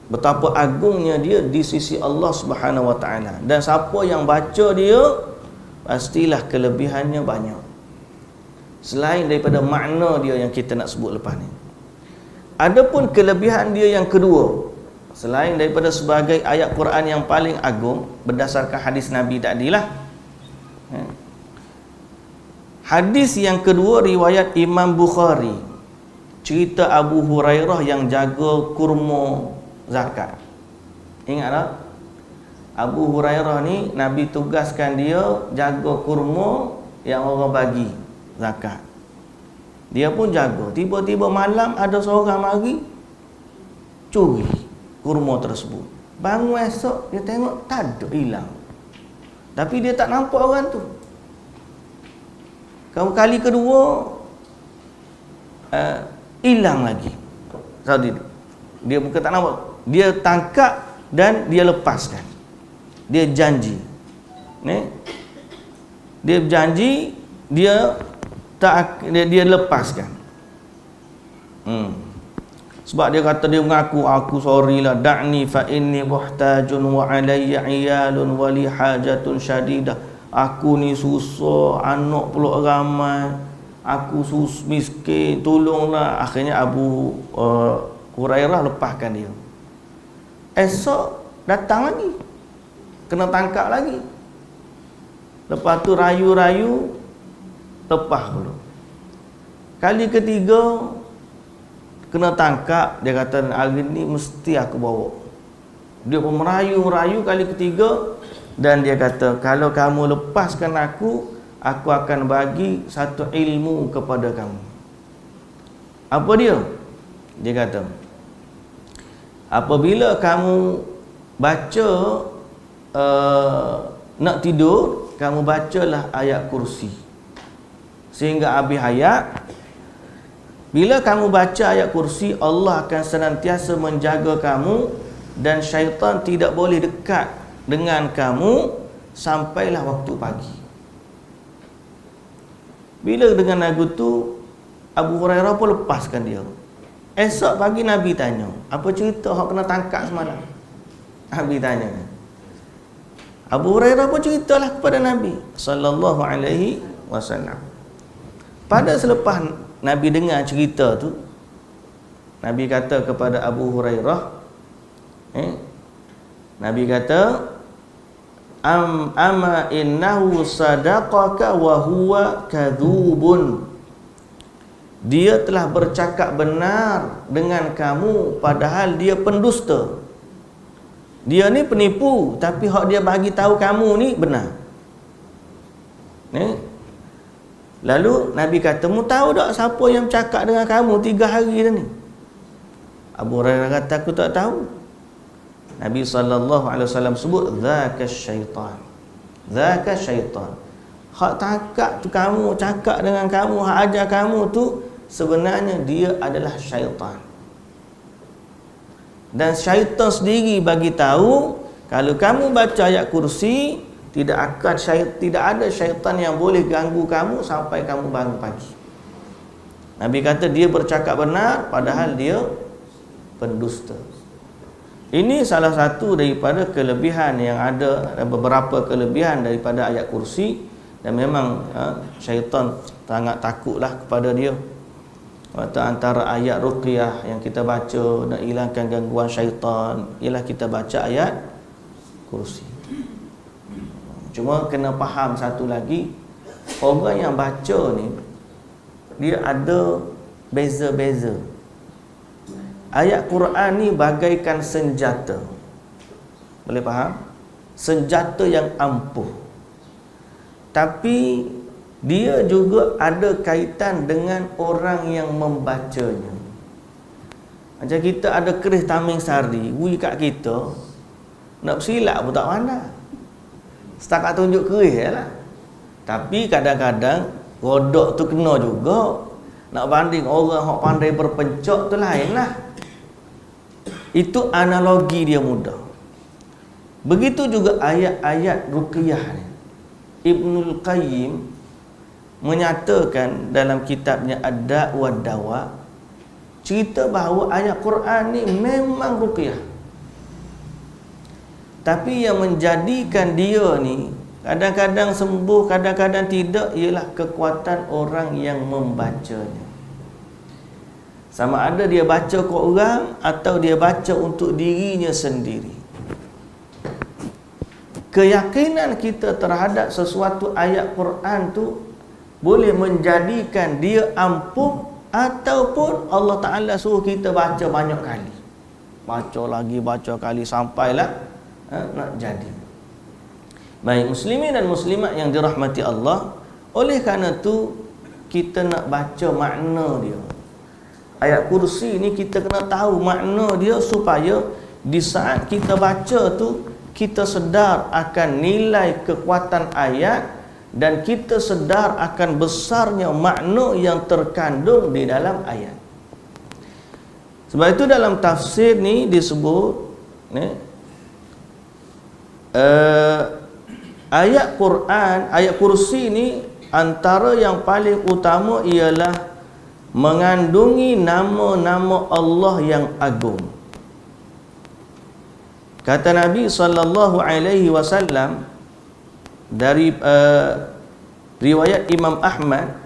Betapa agungnya dia di sisi Allah Subhanahu Wa Ta'ala. Dan siapa yang baca dia, pastilah kelebihannya banyak. Selain daripada makna dia yang kita nak sebut lepas ni. Adapun kelebihan dia yang kedua, selain daripada sebagai ayat Quran yang paling agung berdasarkan hadis Nabi tadilah, hadis yang kedua riwayat Imam Bukhari, cerita Abu Hurairah yang jaga kurma zakat. Ingat tak? Abu Hurairah ni Nabi tugaskan dia jaga kurma yang orang bagi zakat. Dia pun jaga. Tiba-tiba malam ada seorang mari curi kurma tersebut. Bangun esok dia tengok tak ada, hilang. Tapi dia tak nampak orang tu. Kali kedua hilang lagi. Dia bukan tak nampak, dia tangkap dan dia lepaskan. Dia janji. Dia janji, dia lepaskan. Sebab dia kata, dia mengaku, aku sorry lah, da'ni fa inni muhtajun wa alayya iyalun wa li hajatun syadidah. Aku ni susah, anak pula ramai, aku miskin, tolonglah. Akhirnya Abu Hurairah lepaskan dia. Esok datang lagi, kena tangkap lagi. Lepas tu rayu-rayu, lepas dulu. Kali ketiga kena tangkap, dia kata hari ni mesti aku bawa. Dia pun merayu kali ketiga, dan dia kata kalau kamu lepaskan aku akan bagi satu ilmu kepada kamu. Apa dia? Dia kata, apabila kamu baca nak tidur, kamu bacalah ayat kursi sehingga habis ayat. Bila kamu baca ayat kursi, Allah akan senantiasa menjaga kamu dan syaitan tidak boleh dekat dengan kamu sampailah waktu pagi. Bila dengan lagu tu, Abu Hurairah pun lepaskan dia. Esok pagi Nabi tanya, apa cerita hak kena tangkap semalam? Nabi tanya. Abu Hurairah pun ceritalah kepada Nabi sallallahu alaihi wasallam. Pada selepas Nabi dengar cerita tu, Nabi kata kepada Abu Hurairah, Nabi kata, ama innahu sadaqaka wa huwa kadzubun. Dia telah bercakap benar dengan kamu padahal dia pendusta. Dia ni penipu, tapi hak dia bagi tahu kamu ni benar. Lalu Nabi kata, mu tahu tak siapa yang cakap dengan kamu 3 hari dah ni? Abu Hurairah kata, aku tak tahu. Nabi SAW sebut, dzaka syaitan. Dzaka syaitan. Hak tangkap tu kamu, cakap dengan kamu, hak ajar kamu tu, sebenarnya dia adalah syaitan. Dan syaitan sendiri bagi tahu, kalau kamu baca ayat kursi, tidak ada syaitan yang boleh ganggu kamu sampai kamu bangun pagi. Nabi kata dia bercakap benar padahal dia pendusta. Ini salah satu daripada kelebihan yang ada, beberapa kelebihan daripada ayat kursi. Dan memang syaitan sangat takutlah kepada dia. Waktu antara ayat ruqyah yang kita baca nak hilangkan gangguan syaitan ialah kita baca ayat kursi. Cuma kena faham satu lagi, orang yang baca ni dia ada beza-beza. Ayat Quran ni bagaikan senjata. Boleh faham? Senjata yang ampuh. Tapi dia juga ada kaitan dengan orang yang membacanya. Macam kita ada keris tameng sari, bui kat kita, nak bersilap pun tak pandai. Setakat tunjuk keris lah. Tapi kadang-kadang rodok tu kena juga. Nak banding orang yang pandai berpencok tu lain lah. Itu analogi dia mudah. Begitu juga ayat-ayat ruqyah ni. Ibnul Qayyim menyatakan dalam kitabnya Ad-Da' wa Dawa, cerita bahawa ayat Quran ni memang ruqyah. Tapi yang menjadikan dia ni kadang-kadang sembuh, kadang-kadang tidak, ialah kekuatan orang yang membacanya. Sama ada dia baca ke orang atau dia baca untuk dirinya sendiri. Keyakinan kita terhadap sesuatu ayat Quran tu boleh menjadikan dia ampuh, ataupun Allah Ta'ala suruh kita baca banyak kali. Baca kali sampailah nak jadi. Baik muslimin dan muslimat yang dirahmati Allah, oleh kerana tu kita nak baca makna dia. Ayat kursi ni kita kena tahu makna dia supaya di saat kita baca tu kita sedar akan nilai kekuatan ayat dan kita sedar akan besarnya makna yang terkandung di dalam ayat. Sebab itu dalam tafsir ni disebut ayat Quran, ayat kursi ni antara yang paling utama ialah mengandungi nama-nama Allah yang agung. Kata Nabi SAW dari riwayat Imam Ahmad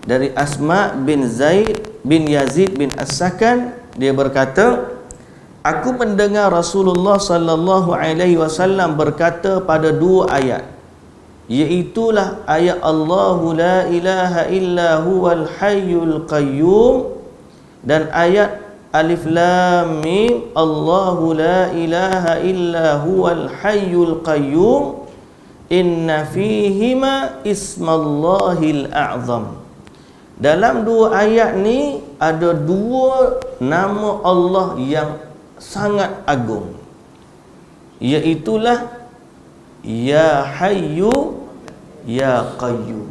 dari Asma bin Zaid bin Yazid bin As-Sakan, dia berkata, aku mendengar Rasulullah SAW berkata pada dua ayat, iaitulah ayat Allahu la ilaha illa huwal hayyul qayyum dan ayat Alif Lam Mim Allahu la ilaha illa huwal hayyul qayyum inna fihima ismallahil a'zam. Dalam dua ayat ni ada dua nama Allah yang sangat agung, iaitulah Ya Hayyu Ya Qayyum.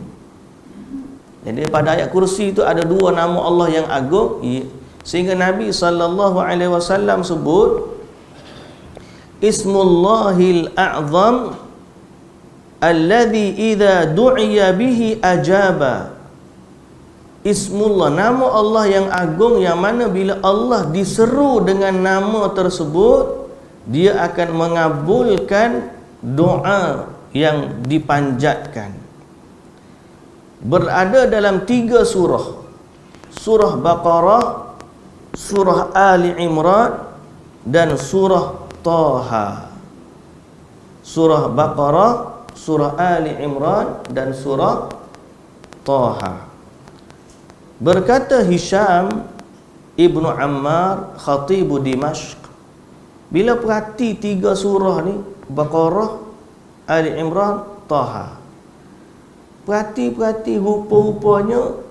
Jadi pada ayat kursi itu ada dua nama Allah yang agung, sehingga Nabi SAW sebut Ismullahil A'zam alladhi idza du'iya bihi ajaba. Ismullah, nama Allah yang agung yang mana bila Allah diseru dengan nama tersebut dia akan mengabulkan doa yang dipanjatkan. Berada dalam 3 surah. Surah Baqarah, surah Ali Imran dan surah Taha. Surah Baqarah, surah Ali Imran dan surah Taha. Berkata Hisham Ibnu Ammar Khatibu Dimashq, bila perhati 3 surah ni, Baqarah, Ali Imran, Taha, perhati rupa-rupanya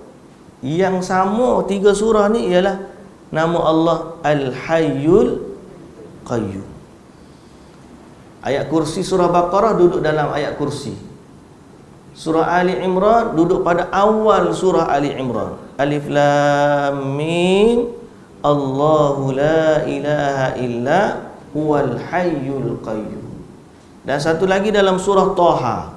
yang sama 3 surah ni ialah nama Allah Al-Hayyul Qayyum. Ayat kursi surah Baqarah duduk dalam ayat kursi. Surah Ali Imran duduk pada awal surah Ali Imran. Alif Lam Mim Allahu la ilaha illa huwal hayyul qayyum. Dan satu lagi dalam surah Taha.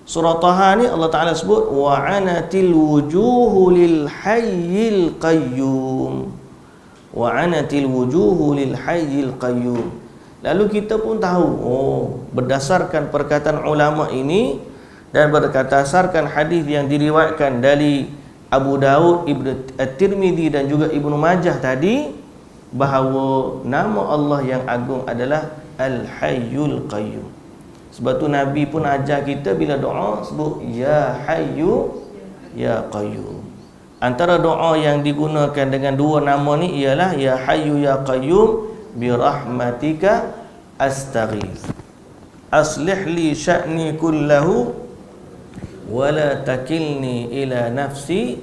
Surah Taha ni Allah Ta'ala sebut wa anatil wujuhu lil hayyil qayyum. Wa anatil wujuhu lil hayyil qayyum. Lalu kita pun tahu, berdasarkan perkataan ulama ini dan berdasarkan hadis yang diriwayatkan dari Abu Daud, Ibnu At-Tirmidzi dan juga Ibnu Majah tadi, bahawa nama Allah yang agung adalah Al-Hayyul Qayyum. Sebab tu Nabi pun ajar kita bila doa sebut Ya Hayyu Ya Qayyum. Antara doa yang digunakan dengan dua nama ni ialah Ya Hayyu Ya Qayyum bi rahmatika astaghith. Aslih li sya'ni kullahu wala takilni ila nafsi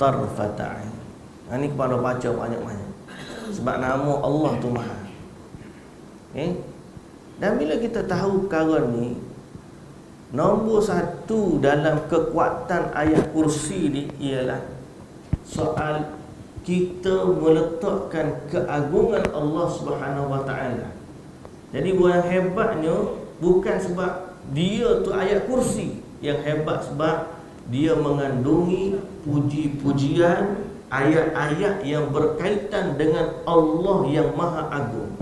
tarfata ain. Ini kepada baca banyak-banyak. Sebab nama Allah tu Maha. Dan bila kita tahu perkara ni, nombor 1 dalam kekuatan ayat kursi ni ialah soal kita meletakkan keagungan Allah Subhanahu Wa Taala. Jadi yang hebatnya bukan sebab dia tu ayat kursi, yang hebat sebab dia mengandungi puji-pujian, ayat-ayat yang berkaitan dengan Allah yang Maha Agung.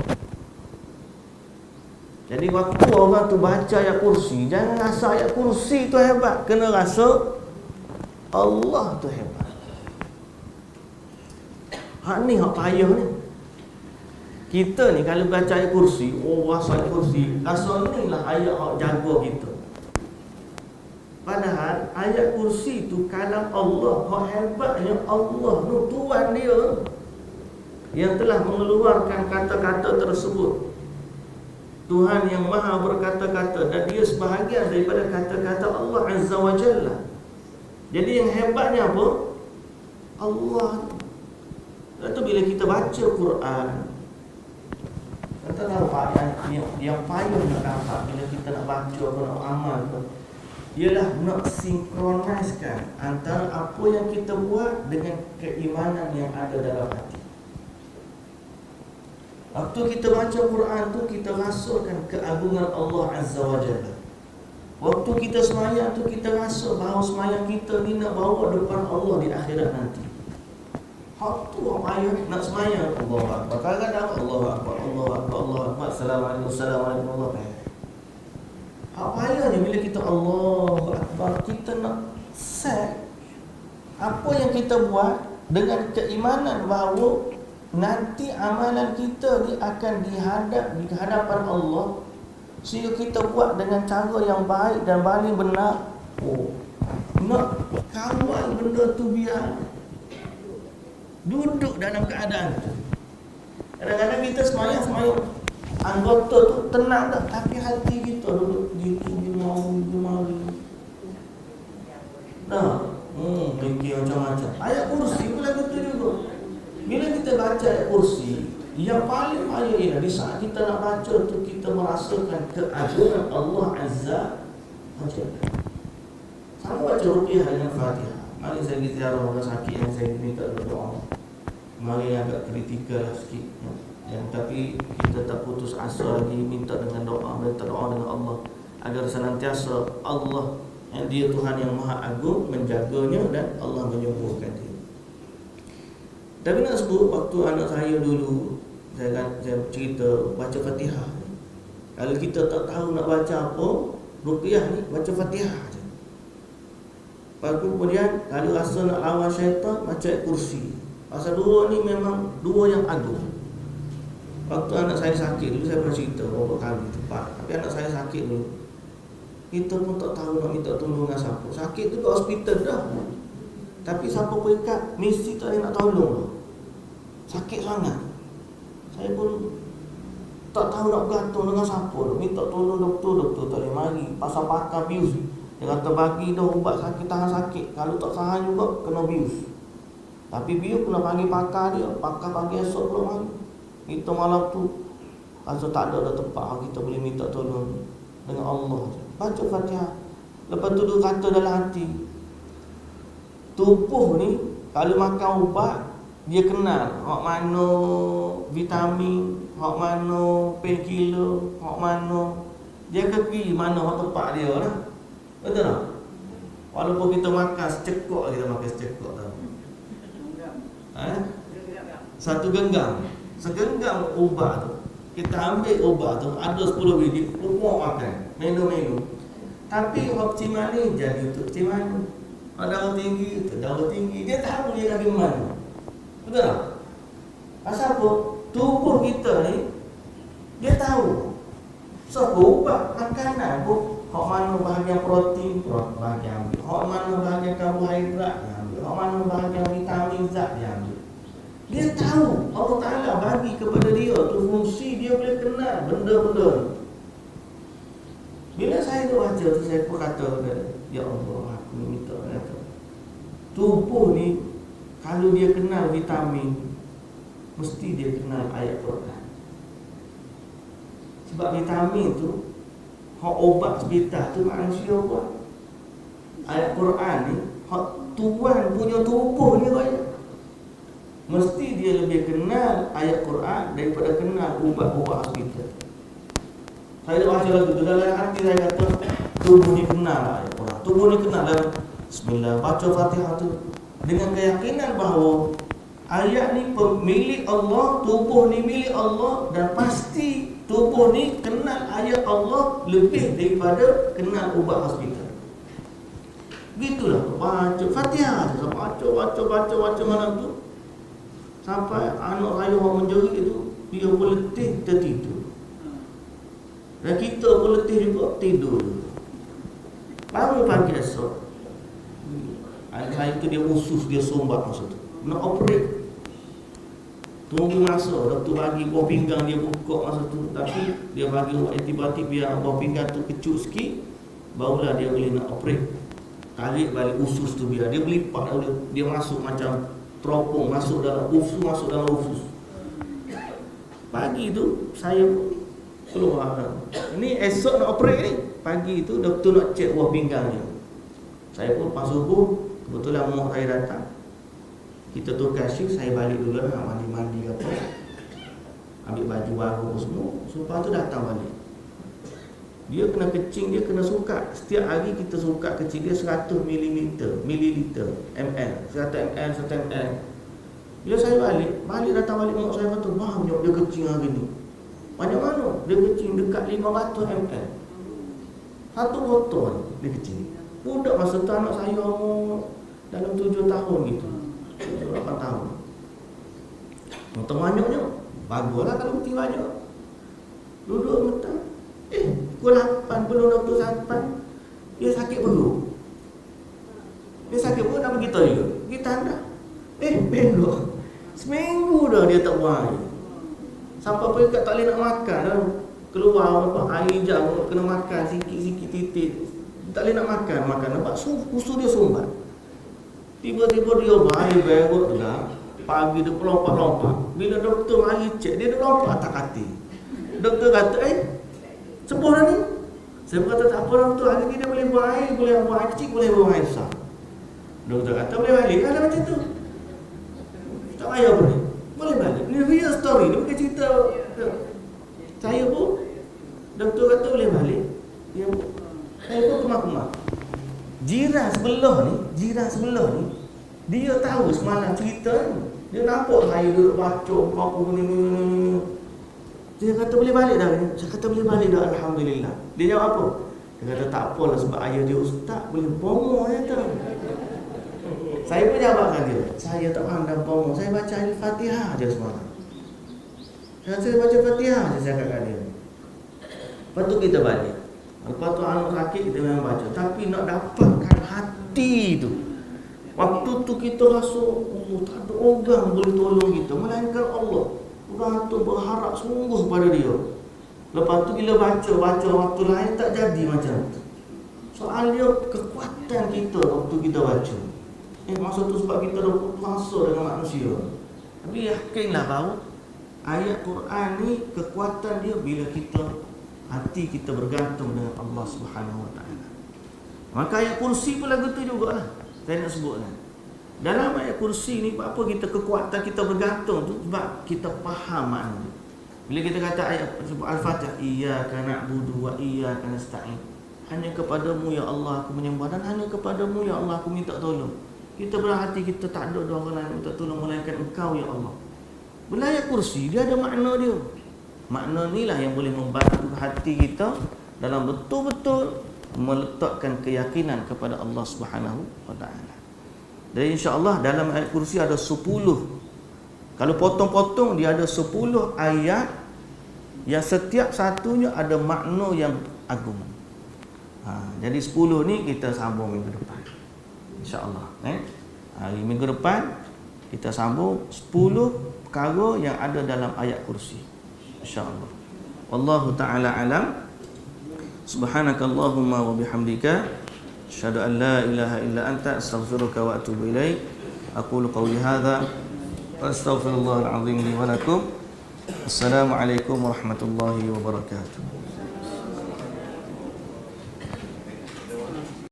Jadi waktu orang tu baca ayat kursi, jangan rasa ayat kursi tu hebat, kena rasa Allah tu hebat. Hak ni hak payah ni. Kita ni kalau baca ayat kursi, rasa ayat kursi, rasa ni lah ayat hak jaga kita. Padahal ayat kursi tu kalam Allah, hak hebatnya Allah tu Tuhan dia yang telah mengeluarkan kata-kata tersebut. Tuhan yang Maha berkata-kata dan dia sebahagian daripada kata-kata Allah Azza wa Jalla. Jadi yang hebatnya apa? Allah. Lepas tu bila kita baca Quran, kita tahu Pak, yang payah nak dapat bila kita nak baca atau nak amal tu, ialah nak sinkroniskan antara apa yang kita buat dengan keimanan yang ada dalam hati. Waktu kita baca Quran tu, kita rasakan keagungan Allah Azza wa Jalla. Waktu kita semayang tu, kita rasa bahawa semayang kita ni nak bawa depan Allah di akhirat nanti. Hak tu orang payah nak semayang. Allahu Akbar, kadang-kadang Allahu Akbar, Allahu Akbar, Allahu Akbar, Assalamualaikum, Assalamualaikum, Allah payah. Hak payahnya bila kita Allahu Akbar, kita nak set apa yang kita buat dengan keimanan bahawa nanti amalan kita ni akan dihadap di hadapan Allah, sehingga kita buat dengan cara yang baik dan paling benar. Nak kawal benda tu biar duduk dalam keadaan tu. Kadang-kadang kita semayang anggota tu tenang tak, tapi hati kita duduk gitu, dia mau fikir macam-macam. Ayat kursi pun lagu tu juga. Bila kita baca ayat kursi, yang paling payah ialah di saat kita nak baca tu, kita merasakan keagungan Allah Azza wa Jalla. Sama baca Ruqyah dengan Fatihah. Mari saya pergi ziarah orang sakit yang saya minta doa. Mari agak kritikal lah sikit, tapi kita tak putus asa lagi, minta dengan doa, minta doa dengan Allah agar senantiasa Allah yang Dia Tuhan yang Maha Agung menjaganya dan Allah menyembuhkan dia. Tapi nak sebut, waktu anak saya dulu, saya cerita baca Fatihah. Kalau kita tak tahu nak baca apa, Ruqyah ni baca Fatihah je. Lepas tu kemudian kalau rasa nak lawan syaitan, baca ayat kursi. Pasal dua ni memang dua yang agung. Waktu anak saya sakit dulu, saya pernah cerita beberapa kali tepat. Tapi anak saya sakit dulu, kita pun tak tahu nak minta tolong dengan siapa. Sakit tu kat hospital dah, tapi siapa perikat mesti tak ada nak tolong. Sakit sangat, saya pun tak tahu nak bergantung dengan siapa. Minta tolong doktor tak boleh mari. Pasal pakar bius, dia kata bagi dah ubat sakit, tahan sakit. Kalau tak tahan juga kena bius. Tapi bius kena panggil pakar dia. Pakar panggil esok pula mari. Kita malam tu rasa tak ada dah tempat kita boleh minta tolong dengan Allah. Baca Fatihah. Lepas tu dia kata dalam hati, tubuh ni kalau makan ubat, dia kenal hak mana vitamin, hak mana painkiller, hak mana, dia akan pergi mana hak tempat dia lah. Betul tak? Walaupun kita makan secekok, kita makan secekok tau. Satu genggam, segenggam ubat tu, kita ambil ubat tu, ada 10 biji, pupuk makan, minum. Tapi hak cimani jadi untuk cimani. Darah tinggi, darah tinggi, dia tahu dia lagi mana. Betul tak? Pasal apa? Tubuh kita ni, dia tahu. So, ubat makanan pun, hak mana bahagian protein, bahagian ambil. Hak mana bahagian karbohidrat, dia ambil. Hak mana bahagian vitamin zat, dia ambil. Dia tahu. Allah Ta'ala bagi kepada dia tu fungsi, dia boleh kenal benda-benda. Bila saya tu baca tu, saya pun kata, ya Allah, aku minta kata, tubuh ni kalau dia kenal vitamin, mesti dia kenal ayat Quran. Sebab vitamin tu, hak obat hospital tu manusia buat. Ayat Quran ni, hak Tuhan punya tubuh ni raya. Mesti dia lebih kenal ayat Quran daripada kenal ubat-ubat hospital. Saya dah baca lagu tu, dalam hati saya kata, tubuh ni kenal ayat Quran. Tubuh ni kenal dalam Bismillah, baca Fatihah tu dengan keyakinan bahawa ayat ni milik Allah, tubuh ni milik Allah, dan pasti tubuh ni kenal ayat Allah lebih daripada kenal ubat hospital. Begitulah baca Fatihah, baca malam tu sampai anak saya orang menjerit tu, dia pun letih tertidur. Dan kita pun letih juga tidur. Baru pagi esok, hari tu dia usus, dia sombak masa tu, nak operate. Tunggu masa, doktor bagi buah pinggang dia buka masa tu. Tapi dia bagi antibiotik biar buah pinggang tu kecut sikit, barulah dia boleh nak operate. Tarik balik usus tu biar dia berlipat, dia masuk macam teropong masuk dalam usus. Pagi tu saya keluar. Ini esok nak operate ni. Pagi tu doktor nak cek buah pinggang dia. Saya pun pas subuh, kebetulan mak saya datang. Kita tukar shift, saya balik dulu nak mandi-mandi apa. Ambil baju baru semua. Lepas tu datang balik. Dia kena kecing, dia kena sukat. Setiap hari kita sukat kecing dia 100 mililiter, ml, 100 ml, 100 ml. Bila saya balik datang balik mak saya kata, banyak dia kecing hari ni. Banyak mana? Dia kecing dekat 500 ml. Satu botol dia kecing. Budak masa tu anak saya dalam 7 tahun gitu. 7-8 tahun. Betul banyaknya. Baguslah kalau kecing banyak. Duduk mentang. Pukul 8 belum doktor sampai. Dia sakit perut. Nak pergi toilet. Kita anda. Belok. Seminggu dah dia tak buang air. Sampai peringkat tak boleh nak makan dah. Keluar air jam kena makan sikit-sikit titik. Tak boleh nak makan. Nampak usus dia sumbat. Tiba-tiba dia baik berut dah. Pagi dia lompat-lompat. Bila doktor mari cek, dia lompat atas katil. Doktor kata, sembuh dah ni. Saya kata tak apa doktor, hari ni dia boleh buang air kecil, boleh buang air besar. Doktor kata boleh balik kan macam tu. Tak payah boleh. Boleh balik. Ini real story, ni bukan cerita. Saya pun doktor kata boleh balik. Saya pun kemak-kemak. Jiran sebelah ni dia tahu semalam cerita ni. Dia nampak saya duduk baca apa ni. Dia kata boleh balik dah. Saya kata boleh balik dah, alhamdulillah. Dia jawab apa? Dia kata tak apalah sebab ayah dia ustaz, boleh bomo ya tu. Saya pun jawabkan dia, saya tak pandang bomo, saya baca Al-Fatihah je semalam. Saya baca Fatihah je saya cakap dia. Lepas tu kita balik. Lepas tu anak sakit kita memang baca. Tapi nak dapatkan hati tu, waktu tu kita rasa tak ada orang boleh tolong kita melainkan Allah. Orang tu berharap sungguh pada dia. Lepas tu bila baca waktu lain tak jadi macam tu. Soal dia kekuatan kita waktu kita baca. Masa tu sebab kita dah puasa dengan manusia. Tapi yakinlah bahawa ayat Quran ni kekuatan dia bila hati kita bergantung dengan Allah Subhanahu Wa Taala. Maka ayat kursi pun lagu tu jugalah. Saya nak sebutkan. Dalam ayat kursi ni apa kita kekuatan kita bergantung tu sebab kita faham makna. Bila kita kata ayat Al-Fatihah, iyyaka na'budu wa iyyaka nasta'in. Hanya kepadamu ya Allah aku menyembah dan hanya kepadamu ya Allah aku minta tolong. Kita berhati kita tak ada orang lain minta tolong melainkan Engkau ya Allah. Bila ayat kursi dia ada makna dia. Makna inilah yang boleh membantu hati kita dalam betul-betul meletakkan keyakinan kepada Allah Subhanahu Wa Taala. Dan insya-Allah dalam ayat kursi ada 10. Kalau potong-potong dia ada 10 ayat yang setiap satunya ada makna yang agung. Jadi 10 ni kita sambung minggu depan. Insya-Allah, hari minggu depan kita sambung 10 perkara yang ada dalam ayat kursi. Insya-Allah. Wallahu taala alam. Subhanakallahumma wa bihamdika asyhadu an la ilaha illa anta astaghfiruka wa atubu ilaik. Aqulu qawli hadza wa astaghfirullahal azim li wa lakum. Assalamualaikum warahmatullahi wabarakatuh.